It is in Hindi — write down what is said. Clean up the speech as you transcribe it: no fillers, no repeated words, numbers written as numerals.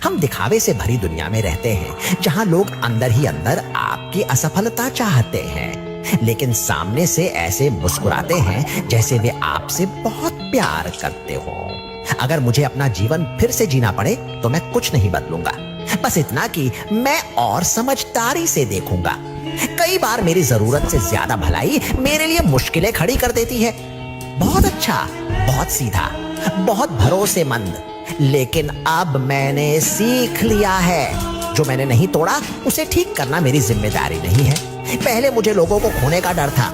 हम दिखावे से भरी दुनिया में रहते हैं जहां लोग अंदर ही अंदर आपकी असफलता चाहते हैं, लेकिन सामने से ऐसे मुस्कुराते हैं जैसे वे आपसे बहुत प्यार करते हो। अगर मुझे अपना जीवन फिर से जीना पड़े तो मैं कुछ नहीं बदलूंगा, बस इतना कि मैं और समझदारी से देखूंगा। कई बार मेरी जरूरत से ज्यादा भलाई मेरे लिए मुश्किलें खड़ी कर देती है। बहुत अच्छा, बहुत सीधा, बहुत भरोसेमंद, लेकिन अब मैंने सीख लिया है जो मैंने नहीं तोड़ा उसे ठीक करना मेरी जिम्मेदारी नहीं है। पहले मुझे लोगों को खोने का डर था,